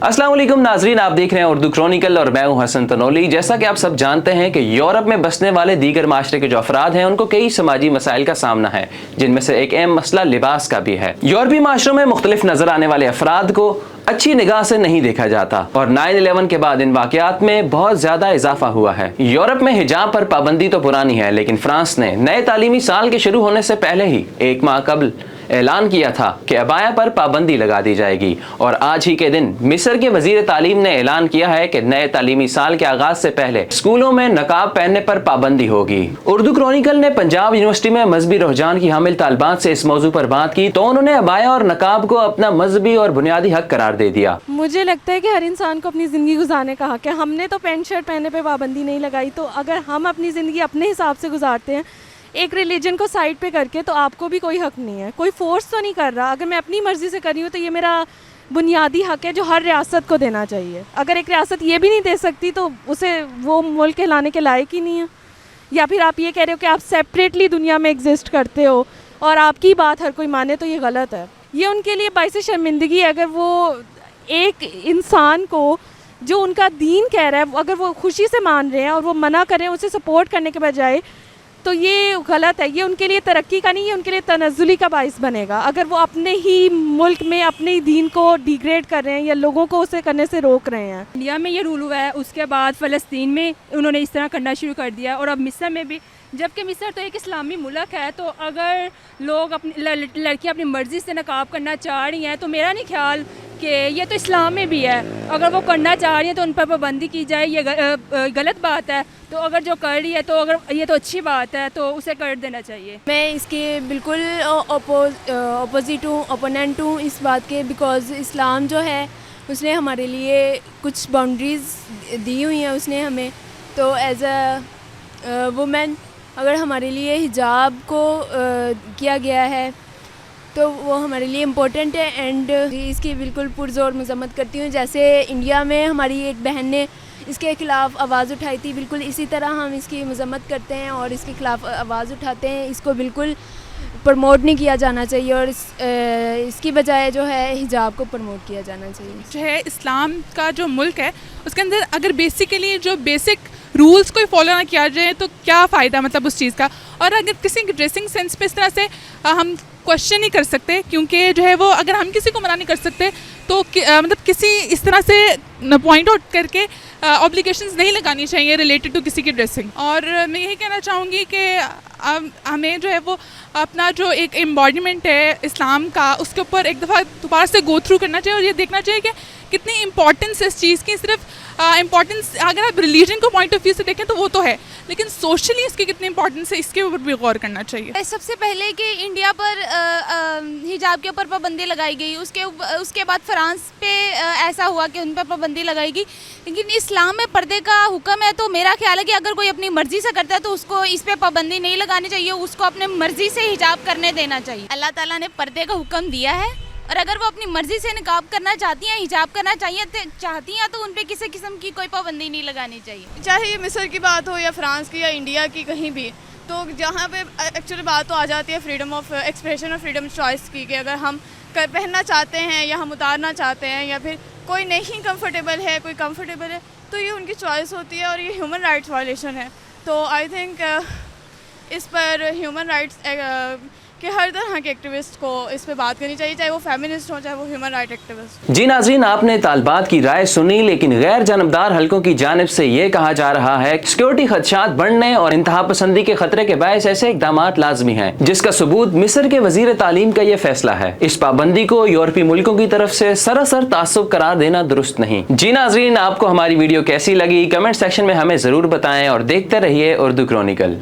अस्सलाम वालेकुम नाजरीन, आप देख रहे हैं उर्दू क्रॉनिकल और मैं हूं हसन तनोली। जैसा कि आप सब जानते हैं कि यूरोप में बसने वाले दीगर माशरे के जो अफराद हैं उनको कई समाजी मसाइल का सामना है, जिनमें से एक अहम मसला लिबास का भी है। यूरोपीय माशरों में मुख्तलिफ नजर आने वाले अफराद को अच्छी निगाह से नहीं देखा जाता और 9/11 के बाद इन वाकयात में बहुत ज्यादा इजाफा हुआ है। यूरोप में हिजाब पर पाबंदी तो पुरानी है, लेकिन फ्रांस ने नए तालीमी साल के शुरू होने से पहले ही 1 माह कबल ऐलान किया था कि अबाया पर पाबंदी लगा दी जाएगी। और आज ही के दिन मिस्र के वजीर तालीम ने ऐलान किया है कि नए तालीमी साल के आगाज से पहले स्कूलों में नकाब पहनने पर पाबंदी होगी। उर्दू क्रॉनिकल ने पंजाब यूनिवर्सिटी में मजहबी रुझान की हामिल तालिबात से इस मौजू पर बात की तो उन्होंने अबाया और नकाब को अपना मजहबी और बुनियादी हक करार दे दिया। मुझे लगता है कि हर इंसान को अपनी ज़िंदगी गुजारने का हक है। हमने तो पैंट शर्ट पहनने पे पाबंदी नहीं लगाई, तो अगर हम अपनी ज़िंदगी अपने हिसाब से गुजारते हैं एक रिलीजन को साइड पे करके, तो आपको भी कोई हक नहीं है। कोई फोर्स तो नहीं कर रहा। अगर मैं अपनी मर्ज़ी से कर रही हूँ तो ये मेरा बुनियादी हक है जो हर रियासत को देना चाहिए। अगर एक रियासत ये भी नहीं दे सकती तो उसे वो मुल्क कहलाने के लायक ही नहीं है। या फिर आप ये कह रहे हो कि आप सेपरेटली दुनिया में एग्जिस्ट करते हो और आपकी बात हर कोई माने, तो ये गलत है। ये उनके लिए बाइस शर्मिंदगी है अगर वो एक इंसान को जो उनका दीन कह रहा है अगर वो खुशी से मान रहे हैं और वो मना करें उसे सपोर्ट करने के बजाय, तो ये गलत है। ये उनके लिए तरक्की का नहीं, ये उनके लिए तनज़्ज़ुली का बाइस बनेगा। अगर वो अपने ही मुल्क में अपने ही दीन को डिग्रेड कर रहे हैं या लोगों को उसे करने से रोक रहे हैं। इंडिया में ये रूल हुआ है, उसके बाद फ़लस्तीन में उन्होंने इस तरह करना शुरू कर दिया और अब मिस्र में भी, जबकि मिस्र तो एक इस्लामी मुल्क है। तो अगर लोग अपनी लड़कियाँ अपनी मर्ज़ी से नकाब करना चाह रही हैं तो मेरा नहीं ख्याल कि ये तो इस्लाम में भी है। अगर वो करना चाह रही हैं तो उन पर पाबंदी की जाए, ये गलत बात है। तो अगर जो कर रही है तो अगर ये तो अच्छी बात है तो उसे कर देना चाहिए। मैं इसके बिल्कुल अपोजिट हूँ, ओपोनेंट हूँ इस बात के, बिकॉज़ इस्लाम जो है उसने हमारे लिए कुछ बाउंड्रीज़ दी हुई हैं उसने हमें। तो एज़ अ वुमेन अगर हमारे लिए हिजाब को किया गया है तो वो हमारे लिए इम्पोर्टेंट है एंड इसकी बिल्कुल पुरज़ोर मज़म्मत करती हूँ। जैसे इंडिया में हमारी एक बहन ने इसके ख़िलाफ़ आवाज़ उठाई थी, बिल्कुल इसी तरह हम इसकी मज़म्मत करते हैं और इसके ख़िलाफ़ आवाज़ उठाते हैं। इसको बिल्कुल प्रमोट नहीं किया जाना चाहिए और इसकी बजाय जो है हिजाब को प्रमोट किया जाना चाहिए। जो है इस्लाम का जो मुल्क है उसके अंदर अगर बेसिकली जो बेसिक रूल्स को फॉलो ना किया जाए तो क्या फ़ायदा मतलब उस चीज़ का। और अगर किसी ड्रेसिंग सेंस पे इस तरह से हम क्वेश्चन नहीं कर सकते, क्योंकि जो है वो अगर हम किसी को मना नहीं कर सकते तो मतलब किसी इस तरह से पॉइंट आउट करके ऑब्लिगेशंस नहीं लगानी चाहिए रिलेटेड टू किसी की ड्रेसिंग। और मैं यही कहना चाहूँगी कि हमें जो है वो अपना जो एक एम्बॉडीमेंट है इस्लाम का उसके ऊपर एक दफ़ा दोबारा से गो थ्रू करना चाहिए और ये देखना चाहिए कि कितनी इम्पॉर्टेंस है इस चीज़ की। सिर्फ इम्पॉर्टेंस अगर आप रिलीजन को पॉइंट ऑफ व्यू से देखें तो वो तो है, लेकिन सोशली इसकी कितनी इंपॉर्टेंस है इसके ऊपर भी गौर करना चाहिए। सबसे पहले कि इंडिया पर हिजाब के ऊपर पाबंदी लगाई गई, उसके बाद फ्रांस पे ऐसा हुआ कि उन पर पाबंदी लगाई गई। लेकिन इस्लाम में पर्दे का हुक्म है, तो मेरा ख्याल है कि अगर कोई अपनी मर्ज़ी से करता है तो उसको इस पर पाबंदी नहीं लगानी चाहिए, उसको अपने मर्ज़ी से हिजाब करने देना चाहिए। अल्लाह ताला ने पर्दे का हुक्म दिया है और अगर वो अपनी मर्ज़ी से निकाब करना चाहती हैं, हिजाब करना चाहती हैं तो उन पे किसी किस्म की कोई पाबंदी नहीं लगानी चाहिए। चाहे ये मिस्र की बात हो या फ्रांस की या इंडिया की, कहीं भी, तो जहाँ पे एक्चुअली बात तो आ जाती है फ्रीडम ऑफ एक्सप्रेशन और फ्रीडम चॉइस की, कि अगर हम पहनना चाहते हैं या हम उतारना चाहते हैं या फिर कोई नहीं कंफर्टेबल है कोई कंफर्टेबल है, तो ये उनकी चॉइस होती है और ये ह्यूमन राइट्स वायलेशन है। तो आई थिंक इस पर ह्यूमन राइट्स कि हर तरह के एक्टिविस्ट को इस पे बात करनी चाहिए, चाहे वो फेमिनिस्ट हो चाहे वो ह्यूमन राइट एक्टिविस्ट। जी नाज़रीन, आपने तालिबात की राय सुनी, लेकिन गैर जानबदार हलकों की जानिब से ये कहा जा रहा है कि सिक्योरिटी खदशात बढ़ने और इंतहा पसंदी के खतरे के बायस ऐसे इक़दामात लाजमी हैं, जिसका सबूत मिस्र के वजीर तालीम का ये फैसला है। इस पाबंदी को यूरोपीय मुल्कों की तरफ से सरासर तासुब करार देना दुरुस्त नहीं। जी नाज़रीन, आपको हमारी वीडियो कैसी लगी कमेंट सेक्शन में हमें जरूर बताएं और देखते रहिए उर्दू क्रॉनिकल।